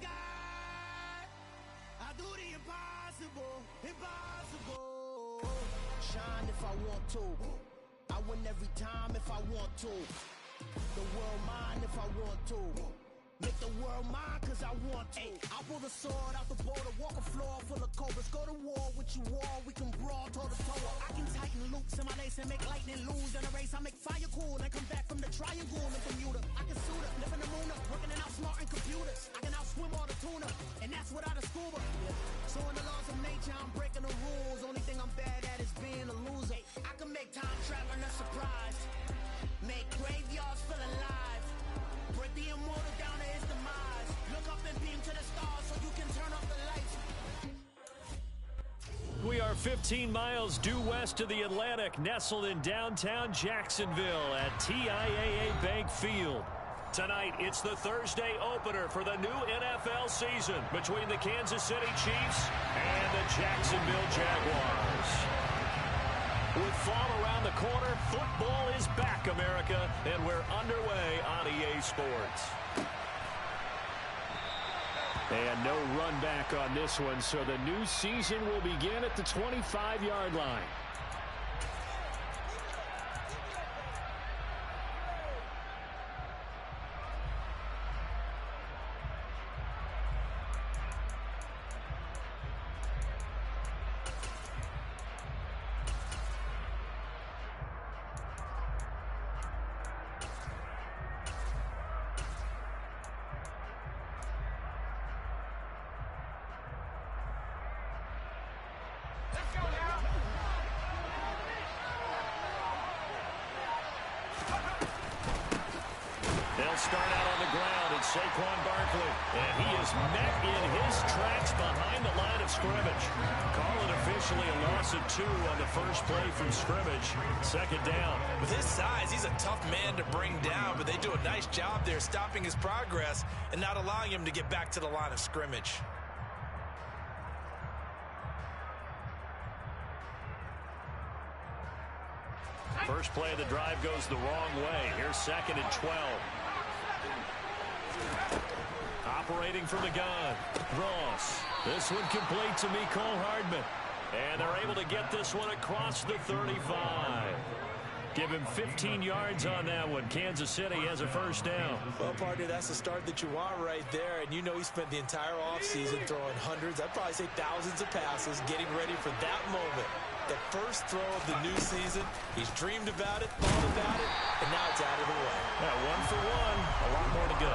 sky. I do the impossible, impossible. Shine if I want to. I win every time if I want to. The world mine if I want to. Make the world mine cause I want to. I pull the sword out the border, walk a floor full of cobras. Go to war with you all, we can brawl toe to toe. I can tighten loops in my lace and make lightning lose in a race. I make fire cool and come back from the triangle in Bermuda. I can suit up, live in the moon up, working and outsmarting computers. I can outswim all the tuna, and that's without a scuba. So in the laws of nature, I'm breaking the rules. Only thing I'm bad at is being a loser. I can make time traveling a surprise, make graveyards feel alive. Break the immortal down to his demise. Look up and beam to the stars so you can turn off the lights. We are 15 miles due west of the Atlantic, nestled in downtown Jacksonville at TIAA Bank Field. Tonight, it's the Thursday opener for the new NFL season between the Kansas City Chiefs and the Jacksonville Jaguars. With fall around the corner, football is back, America, and we're underway on EA Sports. And no run back on this one, so the new season will begin at the 25-yard line. They'll start out on the ground. It's Saquon Barkley. And he is met in his tracks behind the line of scrimmage. Call it officially a loss of 2 on the first play from scrimmage. Second down. With his size, he's a tough man to bring down, but they do a nice job there stopping his progress and not allowing him to get back to the line of scrimmage. First play of the drive goes the wrong way. Here's 2nd and 12. Operating from the gun, Ross. This one complete to Mecole Hardman. And they're able to get this one across the 35. Give him 15 yards on that one. Kansas City has a first down. Well, partner, that's the start that you want right there. And you know he spent the entire offseason throwing hundreds, I'd probably say thousands of passes, getting ready for that moment. The first throw of the new season. He's dreamed about it, thought about it, and now it's out of the way. Yeah, 1 for 1, a lot more to go.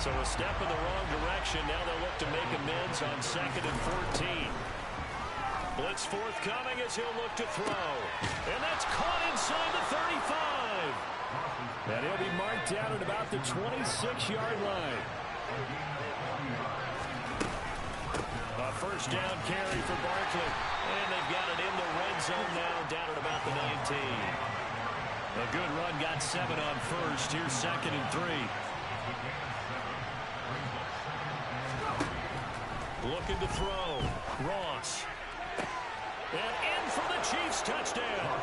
So a step in the wrong direction. Now they'll look to make amends on 2nd and 14. Blitz forthcoming as he'll look to throw. And that's caught inside the 35. And he'll be marked down at about the 26-yard line. A first down carry for Barkley. And they've got it in the red zone now, down at about the 19. A good run, got 7 on first. Here's 2nd and 3. Looking to throw. Ross. And in for the Chiefs touchdown.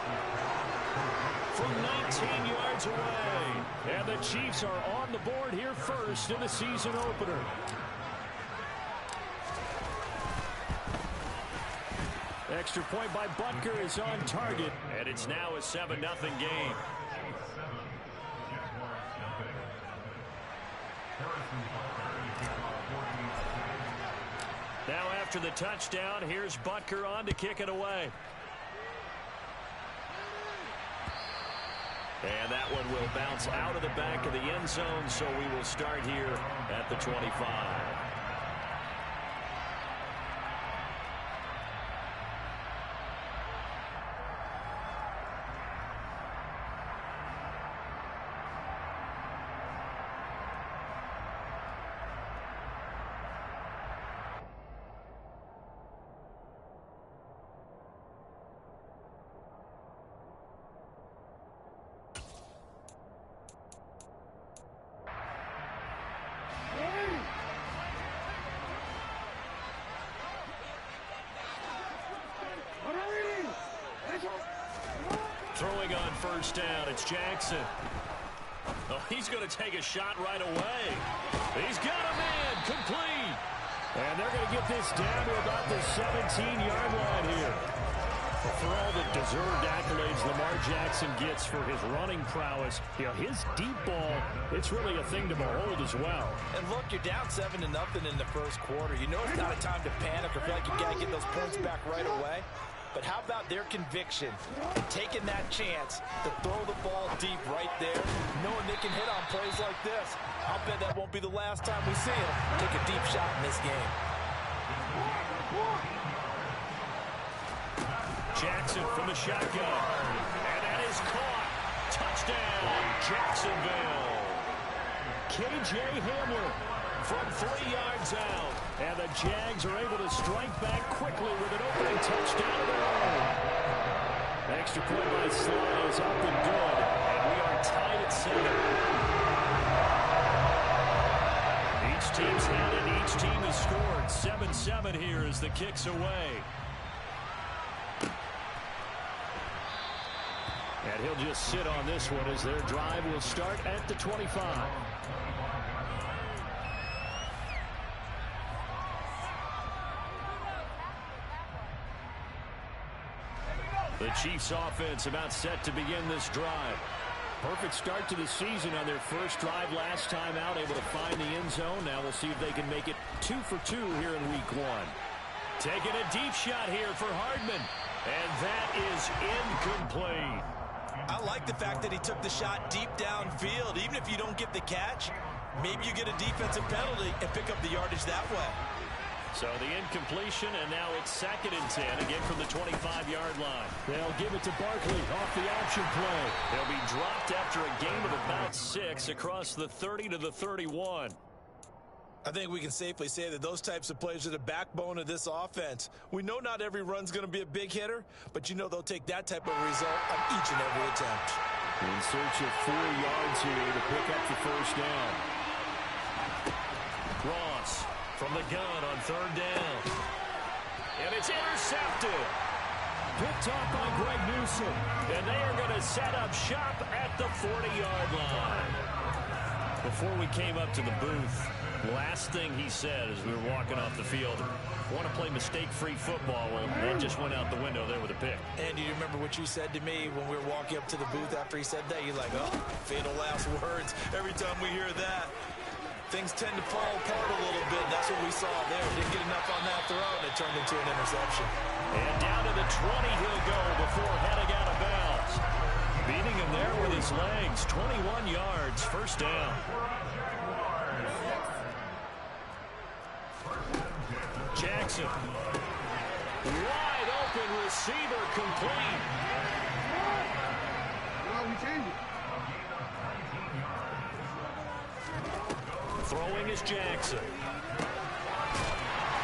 From 19 yards away. And the Chiefs are on the board here first in the season opener. Extra point by Butker is on target. And it's now a 7-0 game. Now after the touchdown, here's Butker on to kick it away. And that one will bounce out of the back of the end zone, so we will start here at the 25. Throwing on first down, it's Jackson. Oh, he's going to take a shot right away. He's got a man, complete. And they're going to get this down to about the 17-yard line here. For all the deserved accolades Lamar Jackson gets for his running prowess, his deep ball, it's really a thing to behold as well. And look, you're down 7-0 in the first quarter. You know it's not a time to panic or feel like you got to get those points back right away. But how about their conviction in taking that chance to throw the ball deep right there, knowing they can hit on plays like this? I'll bet that won't be the last time we see him take a deep shot in this game. Jackson from the shotgun. And that is caught. Touchdown, Jacksonville. K.J. Hamler from 3 yards out. And the Jags are able to strike back quickly with an opening touchdown of their own. Extra point by Sly is up and good. And we are tied at 7. Each team's had it. Each team has scored. 7-7 here as the kick's away. And he'll just sit on this one as their drive will start at the 25. The Chiefs offense about set to begin this drive. Perfect start to the season on their first drive last time out, able to find the end zone. Now we'll see if they can make it 2 for 2 here in week 1. Taking a deep shot here for Hardman. And that is incomplete. I like the fact that he took the shot deep downfield. Even if you don't get the catch, maybe you get a defensive penalty and pick up the yardage that way. So the incompletion, and now it's 2nd and 10, again from the 25-yard line. They'll give it to Barkley off the option play. They'll be dropped after a gain of about 6 across the 30 to the 31. I think we can safely say that those types of plays are the backbone of this offense. We know not every run's going to be a big hitter, but you know they'll take that type of result on each and every attempt. In search of 4 yards here to pick up the first down. Ross from the gun on 3rd down. And it's intercepted. Picked off by Greg Newsom. And they are going to set up shop at the 40-yard line. Before we came up to the booth, last thing he said as we were walking off the field, want to play mistake-free football. Well, that just went out the window there with a pick. And do you remember what you said to me when we were walking up to the booth after he said that? You're like, oh, fatal last words. Every time we hear that, things tend to fall apart a little bit. That's what we saw there. Didn't get enough on that throw, and it turned into an interception. And down to the 20 he'll go before heading out of bounds. Beating him there with his legs. 21 yards, first down. Jackson. Wide open receiver, complete. Throwing is Jackson.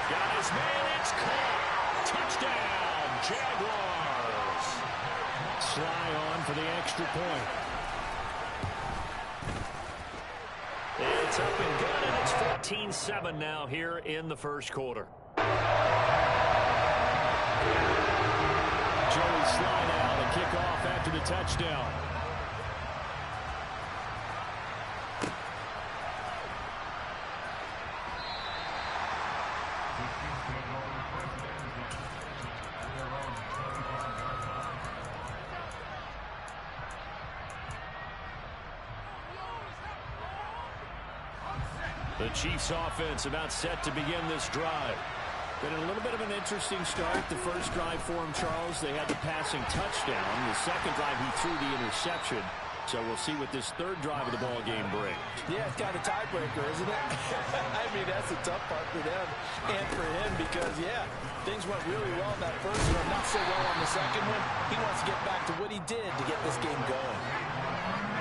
Got his man, it's caught. Touchdown, Jaguars. Sly on for the extra point. It's up and good, and it's 14-7 now here in the first quarter. Joey Sly now to kick off after the touchdown. The Chiefs offense about set to begin this drive. Been a little bit of an interesting start. The first drive for him, Charles, they had the passing touchdown. The second drive, he threw the interception. So we'll see what this third drive of the ball game brings. Yeah, it's kind of a tiebreaker, isn't it? I mean, that's the tough part for them and for him because, yeah, things went really well in that first one, not so well on the second one. He wants to get back to what he did to get this game going.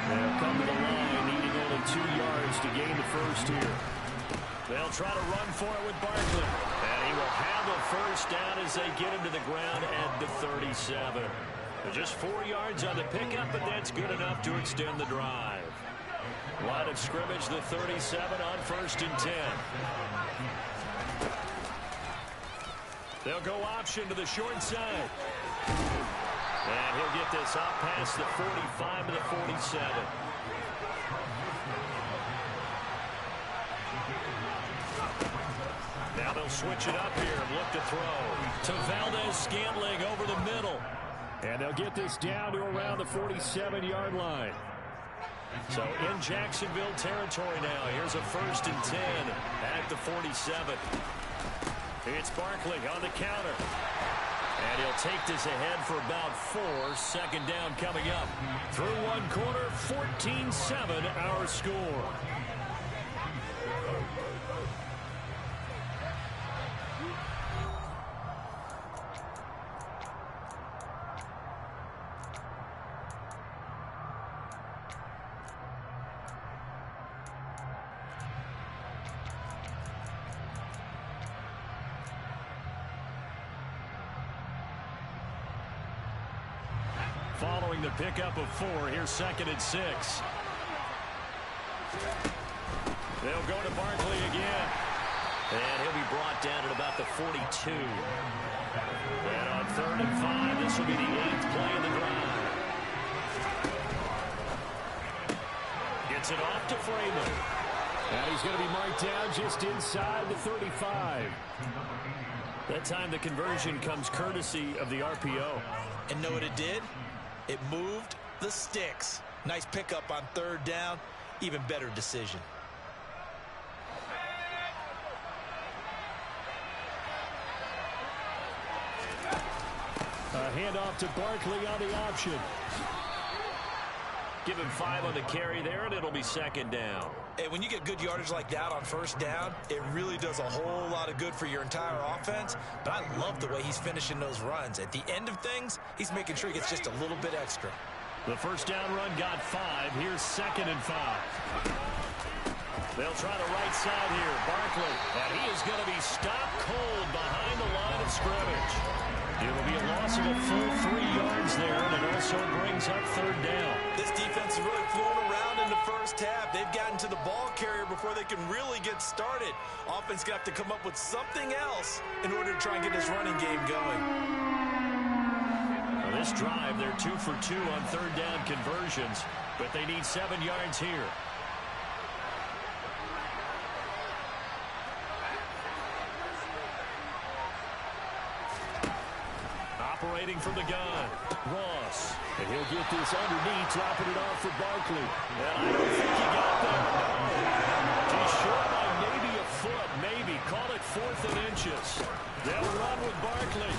They'll come to the line, needing only 2 yards to gain the first here. They'll try to run for it with Barkley. And he will have a first down as they get him to the ground at the 37. Just 4 yards on the pickup, but that's good enough to extend the drive. Line of scrimmage, the 37 on 1st and 10. They'll go option to the short side. And he'll get this out past the 45 to the 47. Now they'll switch it up here and look to throw. To Valdez-Scantling over the middle. And they'll get this down to around the 47-yard line. So in Jacksonville territory now. Here's a 1st and 10 at the 47. It's Barkley on the counter. And he'll take this ahead for about 4. 2nd down coming up. Through one quarter, 14-7 our score. Following the pickup of 4, here's 2nd and 6. They'll go to Barkley again. And he'll be brought down at about the 42. And on 3rd and 5, this will be the 8th play of the drive. Gets it off to Freeman. And he's going to be marked down just inside the 35. That time the conversion comes courtesy of the RPO. And know what it did? It moved the sticks. Nice pickup on 3rd down. Even better decision. A handoff to Barkley on the option. Give him 5 on the carry there, and it'll be 2nd down. Hey, when you get good yardage like that on 1st down, it really does a whole lot of good for your entire offense. But I love the way he's finishing those runs. At the end of things, he's making sure he gets just a little bit extra. The 1st down run got 5. Here's 2nd and 5. They'll try the right side here. Barkley, and he is going to be stopped cold behind the line of scrimmage. It'll be a loss of a full 3 yards there, and it also brings up 3rd down. This defense is really flown around in the 1st half. They've gotten to the ball carrier before they can really get started. Offense got to come up with something else in order to try and get this running game going. Well, this drive, they're 2 for 2 on 3rd down conversions, but they need 7 yards here. Operating from the gun, Ross. And he'll get this underneath, dropping it off for Barkley. And I don't think he got there. No. He's short by maybe a foot, maybe. Call it 4th and inches. They'll run with Barkley.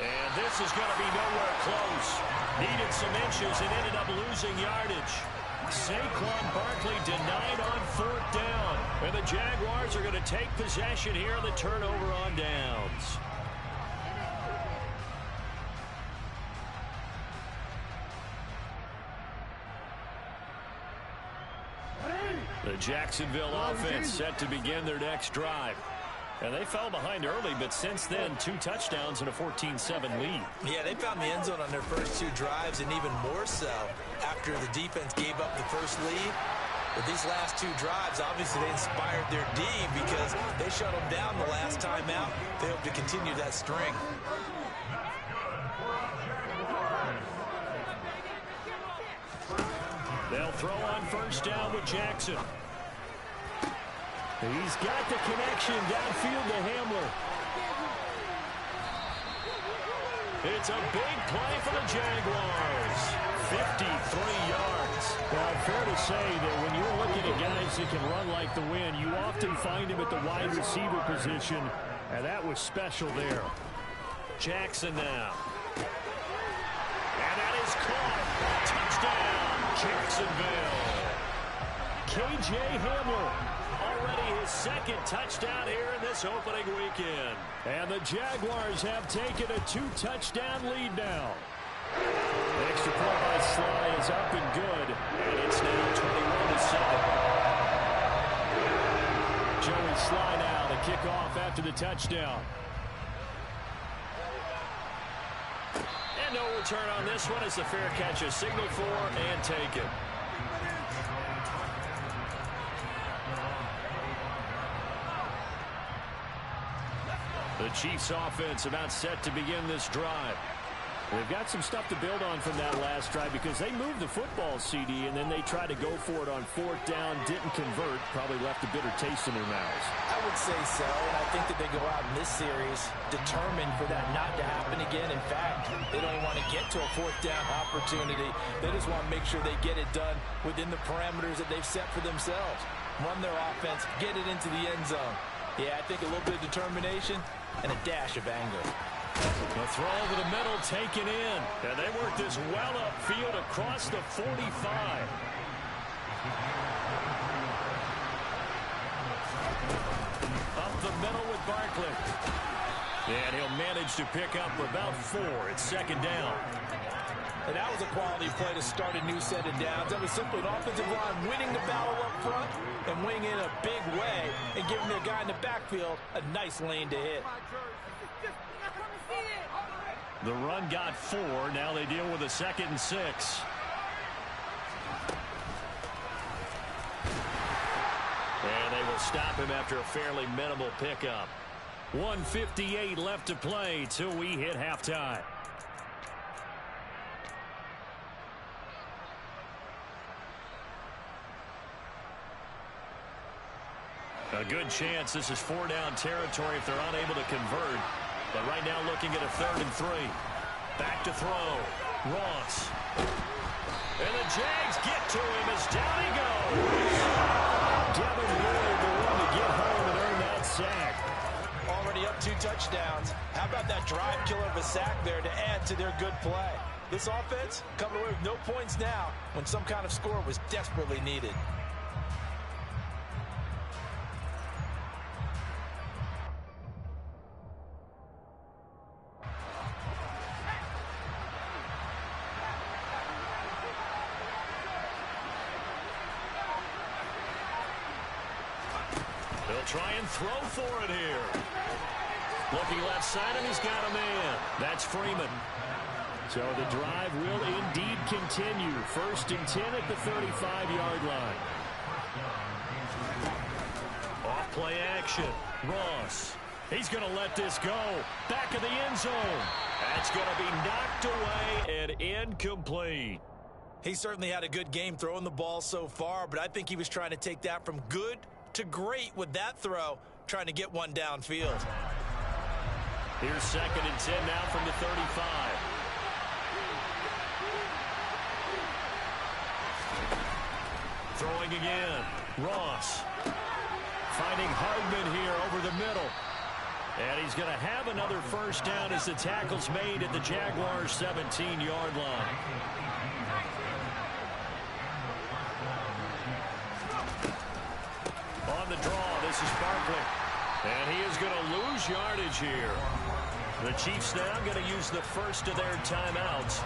And this is going to be nowhere close. Needed some inches and ended up losing yardage. Saquon Barkley denied on 4th down. And the Jaguars are going to take possession here on the turnover on downs. The Jacksonville offense set to begin their next drive. And they fell behind early, but since then, 2 touchdowns and a 14-7 lead. Yeah, they found the end zone on their first 2 drives, and even more so after the defense gave up the first lead. But these last 2 drives, obviously they inspired their D because they shut them down the last time out. They hope to continue that string. They'll throw on 1st down with Jackson. He's got the connection downfield to Hamler. It's a big play for the Jaguars. 53 yards. Well, fair to say that when you're looking at guys that can run like the wind, you often find him at the wide receiver position, and that was special there. Jackson now. And that is caught. Touchdown, Jacksonville. K.J. Hamler. Already his 2nd touchdown here in this opening weekend. And the Jaguars have taken a 2-touchdown lead now. The extra point by Sly is up and good. And it's now 21-7. Joey Sly now to kick off after the touchdown. And no return on this one as the fair catch is signaled for and taken. The Chiefs offense about set to begin this drive. They've got some stuff to build on from that last drive because they moved the football, CD, and then they tried to go for it on 4th down, didn't convert, probably left a bitter taste in their mouths. I would say so, and I think that they go out in this series determined for that not to happen again. In fact, they don't even want to get to a 4th down opportunity. They just want to make sure they get it done within the parameters that they've set for themselves. Run their offense, get it into the end zone. Yeah, I think a little bit of determination and a dash of anger. The throw over the middle taken in. And they work this well upfield across the 45. Up the middle with Barkley. And he'll manage to pick up about 4. It's 2nd down. And that was a quality play to start a new set of downs. That was simply an offensive line winning the battle up front and winning in a big way and giving their guy in the backfield a nice lane to hit. The run got 4. Now they deal with a 2nd and 6. And they will stop him after a fairly minimal pickup. 1:58 left to play till we hit halftime. A good chance this is 4-down territory if they're unable to convert. But right now looking at a 3rd and 3. Back to throw. Ross. And the Jags get to him as down he goes. Devin Lloyd, the one to get home and earn that sack. Already up 2 touchdowns. How about that drive killer of a sack there to add to their good play? This offense coming away with no points now when some kind of score was desperately needed. Try and throw for it here. Looking left side, and he's got a man. That's Freeman. So the drive will indeed continue. 1st and 10 at the 35-yard line. Off play action. Ross. He's going to let this go. Back of the end zone. That's going to be knocked away and incomplete. He certainly had a good game throwing the ball so far, but I think he was trying to take that from good to great with that throw, trying to get one downfield. Here's 2nd and 10 now from the 35. Throwing again. Ross. Finding Hardman here over the middle. And he's going to have another 1st down as the tackle's made at the Jaguars' 17-yard line. On the draw, this is Barkley. And he is going to lose yardage here. The Chiefs now going to use the first of their timeouts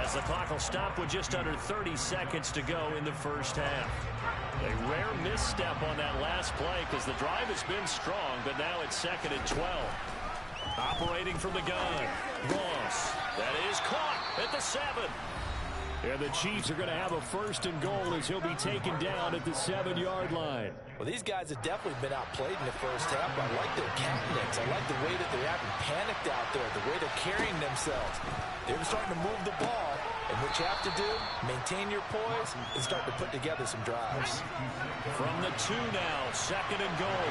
as the clock will stop with just under 30 seconds to go in the first half. A rare misstep on that last play because the drive has been strong, but now it's 2nd and 12. Operating from the gun, Ross. That is caught at the 7. And the Chiefs are going to have a 1st and goal as he'll be taken down at the 7-yard line. Well, these guys have definitely been outplayed in the first half, but I like their tactics. I like the way that they haven't panicked out there, the way they're carrying themselves. They're starting to move the ball, and what you have to do, maintain your poise and start to put together some drives. From the 2 now, 2nd and goal.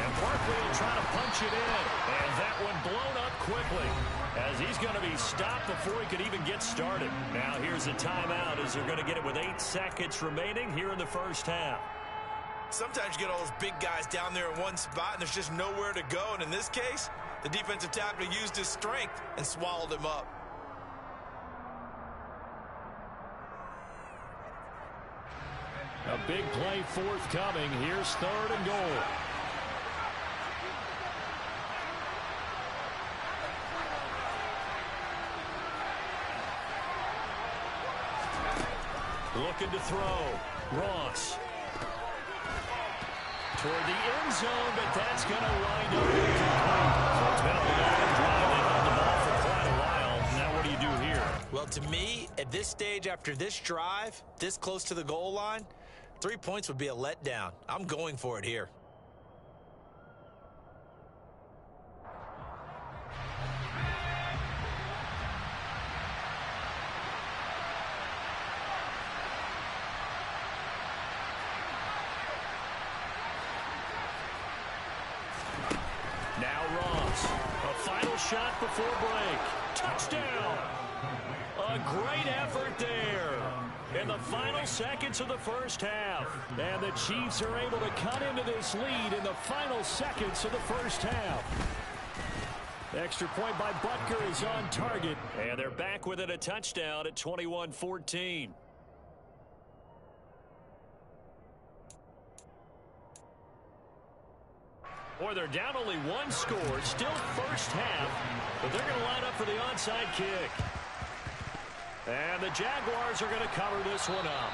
And Barkley will try to punch it in, and that one blown up quickly as he's going to be stopped before he could even get started. Now here's a timeout as they're going to get it with 8 seconds remaining here in the first half. Sometimes you get all those big guys down there in one spot and there's just nowhere to go, and in this case, the defensive tackle used his strength and swallowed him up. A big play forthcoming. Here's 3rd and goal. Looking to throw. Ross. Toward the end zone, but that's going to wind up incomplete. So it's been a long drive. They've held the ball for quite a while. Now what do you do here? Well, to me, at this stage, after this drive, this close to the goal line, 3 points would be a letdown. I'm going for it here. shot before break. Touchdown! A great effort there in the final seconds of the first half. And the Chiefs are able to cut into this lead in the final seconds of the first half. Extra point by Butker is on target. And they're back within a touchdown at 21-14. Or they're down only one score, still first half, but they're going to line up for the onside kick. And the Jaguars are going to cover this one up.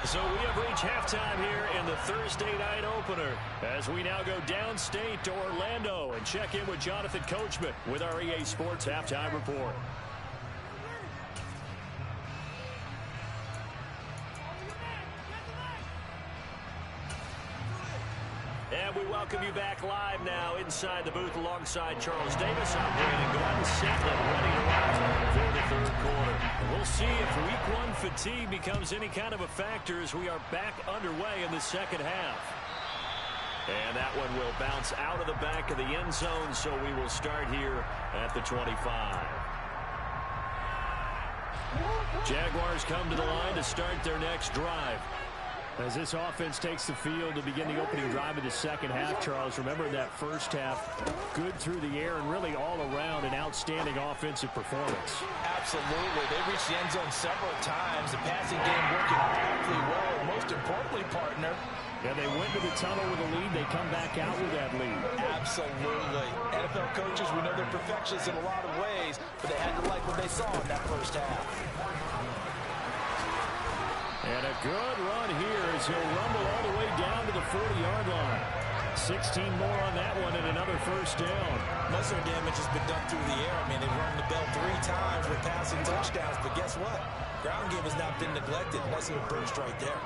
So we have reached halftime here in the Thursday night opener as we now go downstate to Orlando and check in with Jonathan Coachman with our EA Sports Halftime Report. And we welcome you back live now inside the booth alongside Charles Davis. I'm Brandon Gordon, set and ready to rock for the third quarter. We'll see if week one fatigue becomes any kind of a factor as we are back underway in the second half. And that one will bounce out of the back of the end zone, so we will start here at the 25. Jaguars come to the line to start their next drive. As this offense takes the field to begin the opening drive of the second half, Charles, remember that first half, good through the air and really all around an outstanding offensive performance. Absolutely. They reached the end zone several times. The passing game working awfully well. And most importantly, partner, yeah, they went to the tunnel with a lead. They come back out with that lead. Absolutely. NFL coaches, we know they're perfectionists in a lot of ways, but they had to like what they saw in that first half. And a good run here as he'll rumble all the way down to the 40-yard line. 16 more on that one and another first down. Most of their damage has been done through the air. I mean, they've rung the bell 3 times with passing touchdowns, but guess what? Ground game has not been neglected. Nice little burst right there.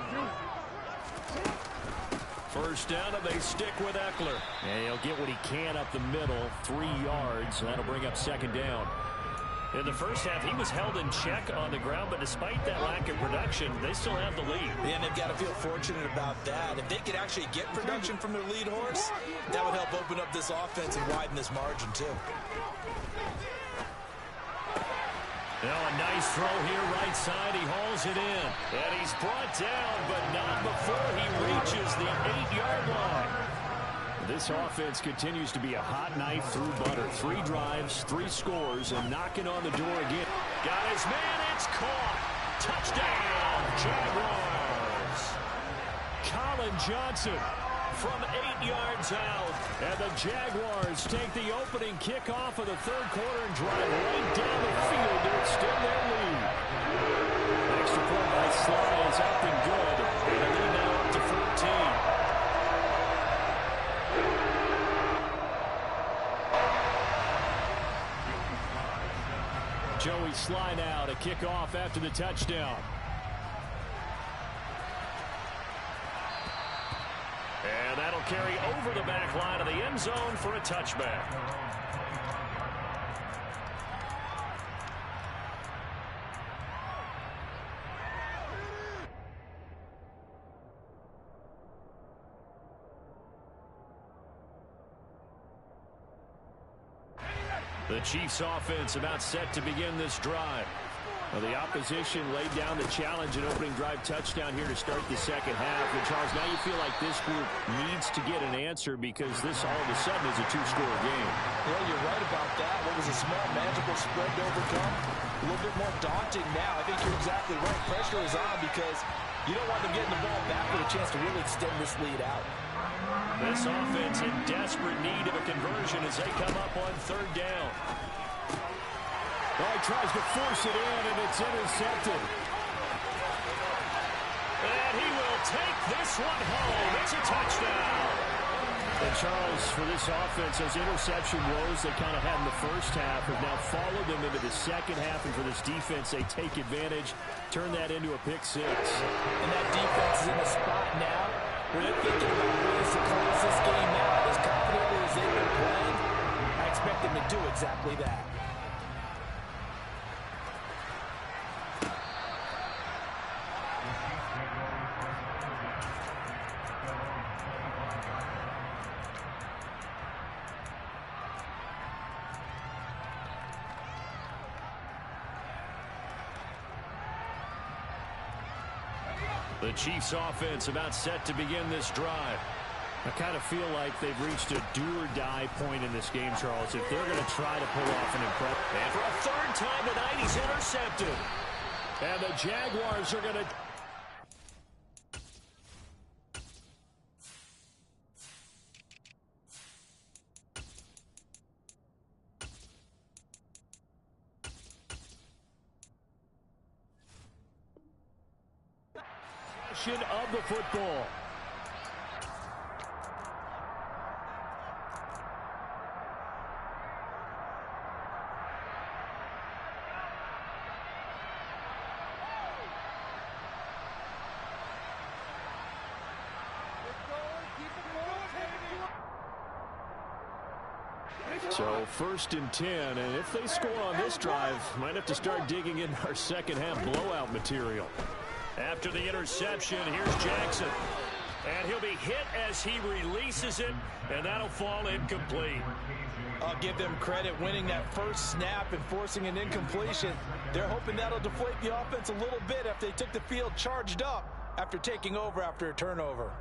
First down, and they stick with Eckler. And he'll get what he can up the middle, 3 yards. That'll bring up second down. In the first half, he was held in check on the ground, but despite that lack of production, they still have the lead. And they've got to feel fortunate about that. If they could actually get production from their lead horse, that would help open up this offense and widen this margin, too. Now a nice throw here, right side. He hauls it in. And he's brought down, but not before he reaches the 8-yard line. This offense continues to be a hot knife through butter. 3 drives, 3 scores, and knocking on the door again. Got his man, it's caught. Touchdown, Jaguars. Colin Johnson from 8 yards out. And the Jaguars take the opening kickoff of the third quarter and drive right down the field to extend their lead. Extra point by Sly is up and good. And the lead now up to 14. Joey Sly now to kick off after the touchdown. And that'll carry over the back line of the end zone for a touchback. The Chiefs offense about set to begin this drive. Well, the opposition laid down the challenge and opening drive touchdown here to start the second half. And Charles, now you feel like this group needs to get an answer because this all of a sudden is a 2-score game. Well, you're right about that. What was a small, manageable spread to overcome? A little bit more daunting now. I think you're exactly right. Pressure is on because you don't want them getting the ball back with a chance to really extend this lead out. This offense in desperate need of a conversion as they come up on third down. Oh, he tries to force it in, and it's intercepted. And he will take this one home. It's a touchdown. And Charles, for this offense, those interception woes they kind of had in the first half have now followed them into the second half. And for this defense, they take advantage, turn that into a pick 6. And that defense is in a spot now where they're thinking about ways to close this game out as confidently as they've been playing. I expect them to do exactly that. The Chiefs offense about set to begin this drive. I kind of feel like they've reached a do-or-die point in this game, Charles, if they're going to try to pull off an impressive. And for a third time tonight, he's intercepted. And the Jaguars are going to... of the football. So 1st and 10, and if they score on this drive, might have to start digging in our second half blowout material. After the interception, here's Jackson. And he'll be hit as he releases it, and that'll fall incomplete. I'll give them credit winning that first snap and forcing an incompletion. They're hoping that'll deflate the offense a little bit after they took the field charged up after taking over after a turnover.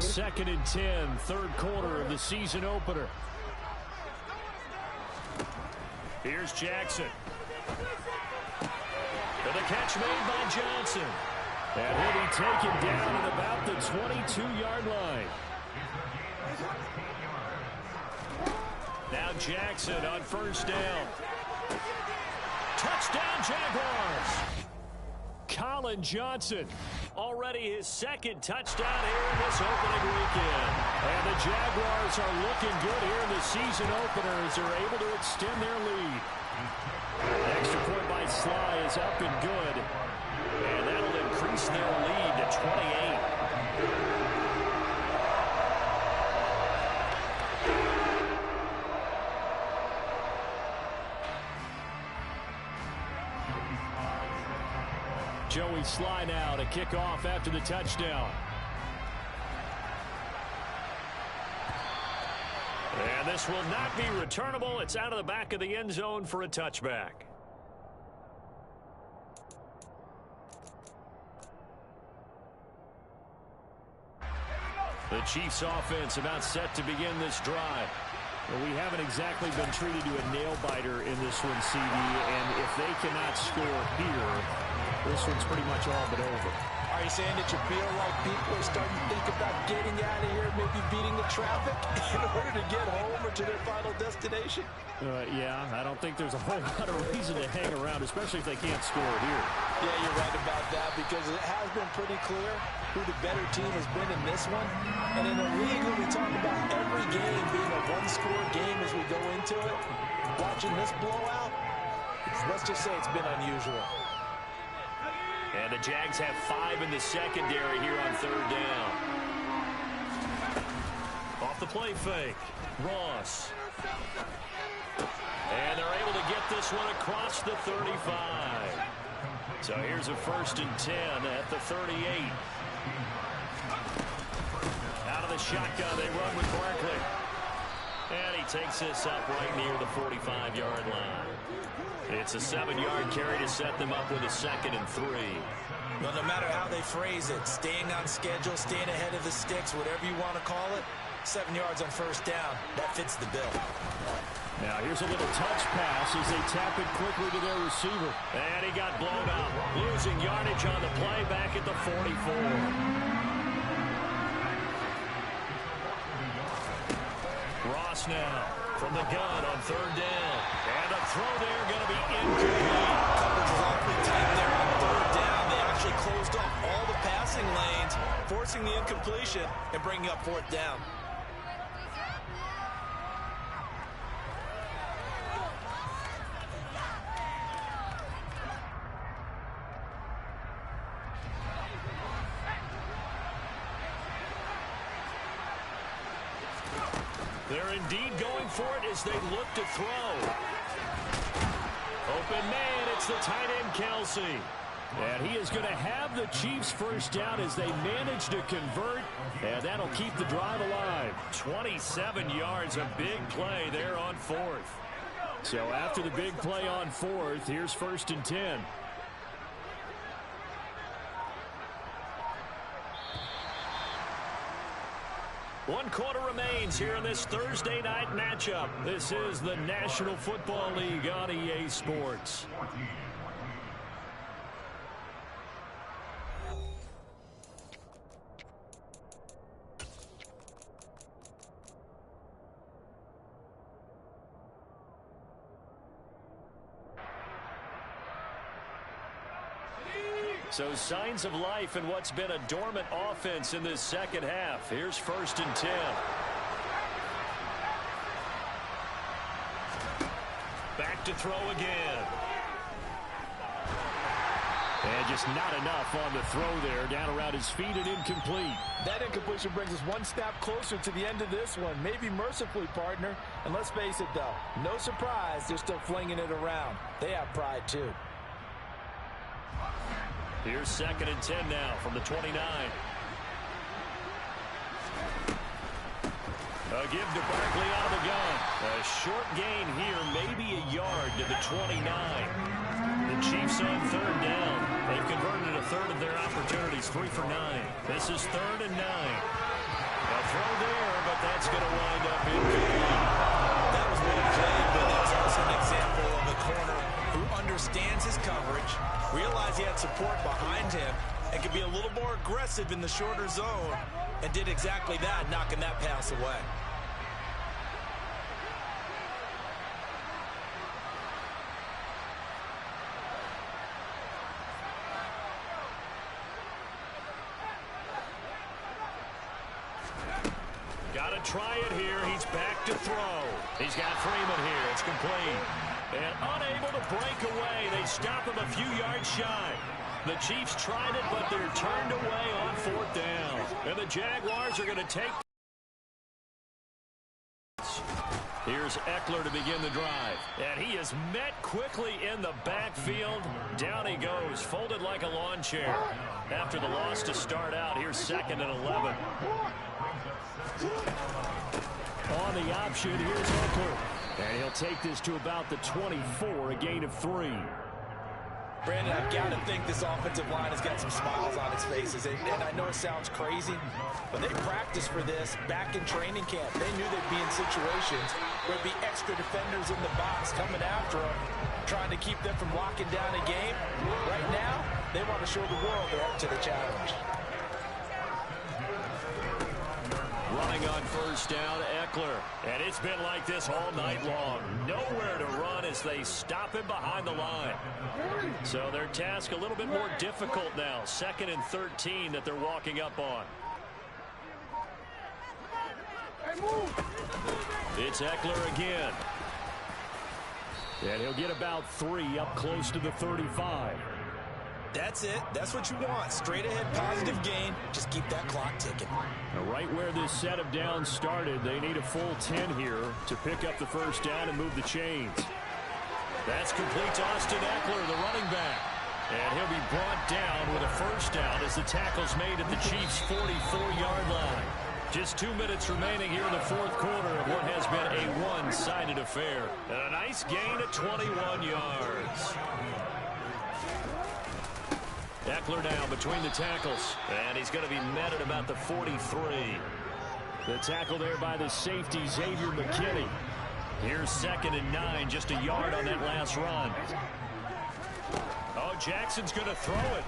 Second and 10, third quarter of the season opener. Here's Jackson. And the catch made by Johnson. And he'll be taken down at about the 22-yard line. Now Jackson on first down. Touchdown Jaguars. Colin Johnson, already his second touchdown here in this opening weekend. And the Jaguars are looking good here in the season opener as they're able to extend their lead. The extra point by Sly is up and good. And that'll increase their lead to 28. Joey Sly now to kick off after the touchdown. And this will not be returnable. It's out of the back of the end zone for a touchback. The Chiefs offense about set to begin this drive. Well, we haven't exactly been treated to a nail-biter in this one, CD, and if they cannot score here, this one's pretty much all but over. Are you saying that you feel like people are starting to think about getting out of here, maybe beating the traffic in order to get home or to their final destination? Yeah, I don't think there's a whole lot of reason to hang around, especially if they can't score here. Yeah, you're right about that because it has been pretty clear who the better team has been in this one. And in a league where we talk about every game being a one-score game as we go into it, watching this blowout, let's just say it's been unusual. And the Jags have 5 in the secondary here on third down. Off the play fake, Ross. And they're able to get this one across the 35. So here's a 1st and 10 at the 38. Out of the shotgun, they run with Barkley. And he takes this up right near the 45-yard line. It's a 7-yard carry to set them up with a 2nd and 3. Well, no matter how they phrase it, staying on schedule, staying ahead of the sticks, whatever you want to call it, 7 yards on first down, that fits the bill. Now here's a little touch pass as they tap it quickly to their receiver. And he got blown up, losing yardage on the play back at the 44. Ross now from the gun on third down. And a throw there going to be incomplete. Coverage was awfully tight there on third down. They actually closed off all the passing lanes, forcing the incompletion and bringing up 4th down. They're indeed going for it as they look to throw. Open man, it's the tight end, Kelsey. And he is going to have the Chiefs first down as they manage to convert, and that'll keep the drive alive. 27 yards, a big play there on 4th. So after the big play on fourth, here's 1st and 10. One quarter remains here in this Thursday night matchup. This is the National Football League on EA Sports. So signs of life in what's been a dormant offense in this second half. Here's 1st and 10. Back to throw again. And just not enough on the throw there. Down around his feet and incomplete. That incompletion brings us one step closer to the end of this one. Maybe mercifully, partner. And let's face it, though. No surprise, they're still flinging it around. They have pride, too. Here's 2nd and 10 now from the 29. A give to Barkley out of the gun. A short gain here, maybe a yard to the 29. The Chiefs on 3rd down. They've converted a third of their opportunities, 3 for 9. This is 3rd and 9. A throw there, but that's going to wind up incomplete. That was well played, but that's also an example of a corner who understands his coverage, realized he had support behind him, and could be a little more aggressive in the shorter zone, and did exactly that, knocking that pass away. Got to try it here. He's back to throw. He's got Freeman here. It's complete. And unable to break away. They stop him a few yards shy. The Chiefs tried it, but they're turned away on 4th down. And the Jaguars are going to take. Here's Eckler to begin the drive. And he is met quickly in the backfield. Down he goes, folded like a lawn chair. After the loss to start out, here's 2nd and 11. On the option, here's Eckler. And he'll take this to about the 24, a gain of 3. Brandon, I've got to think this offensive line has got some smiles on its faces. And I know it sounds crazy, but they practiced for this back in training camp. They knew they'd be in situations where there'd be extra defenders in the box coming after them, trying to keep them from locking down a game. Right now, they want to show the world they're up to the challenge. Running on 1st down, Eckler. And it's been like this all night long. Nowhere to run as they stop him behind the line. So their task a little bit more difficult now. 2nd and 13 that they're walking up on. It's Eckler again. And he'll get about 3 up close to the 35. That's it. That's what you want. Straight ahead, positive gain. Just keep that clock ticking. Now, right where this set of downs started, they need a full 10 here to pick up the 1st down and move the chains. That's complete to Austin Eckler, the running back. And he'll be brought down with a 1st down as the tackle's made at the Chiefs' 44-yard line. Just 2 minutes remaining here in the 4th quarter of what has been a one-sided affair. And a nice gain of 21 yards. Eckler now between the tackles, and he's going to be met at about the 43. The tackle there by the safety, Xavier McKinney. Here's 2nd and 9, just a yard on that last run. Oh, Jackson's going to throw it.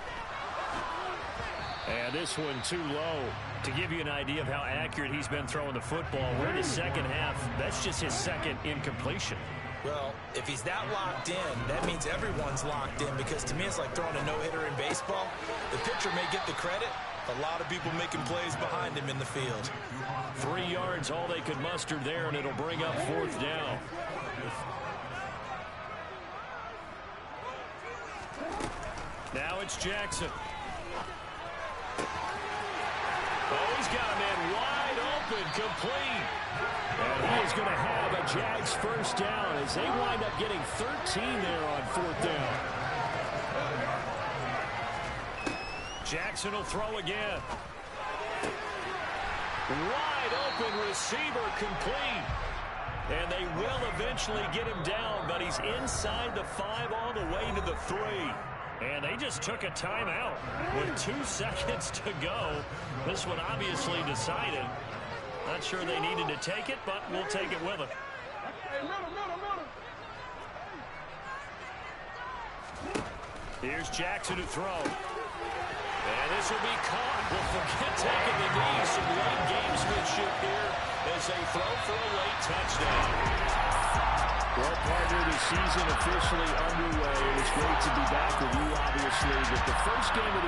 And this one too low. To give you an idea of how accurate he's been throwing the football, we're in the second half. That's just his 2nd incompletion. Well, if he's that locked in, that means everyone's locked in, because to me it's like throwing a no-hitter in baseball. The pitcher may get the credit. A lot of people making plays behind him in the field. 3 yards, all they could muster there, and it'll bring up 4th down. Now it's Jackson. Oh, he's got a man wide open, complete. And he is going to have a Jags 1st down as they wind up getting 13 there on 4th down. Jackson will throw again. Wide open receiver, complete. And they will eventually get him down, but he's inside the 5 all the way to the 3. And they just took a timeout with 2 seconds to go. This one obviously decided. Not sure they needed to take it, but we'll take it with them. Here's Jackson to throw. And this will be caught. We'll forget taking the knee. Some late gamesmanship here as they throw for a late touchdown. Well, partner, the season officially underway. It was great to be back with you, obviously. But the first game of the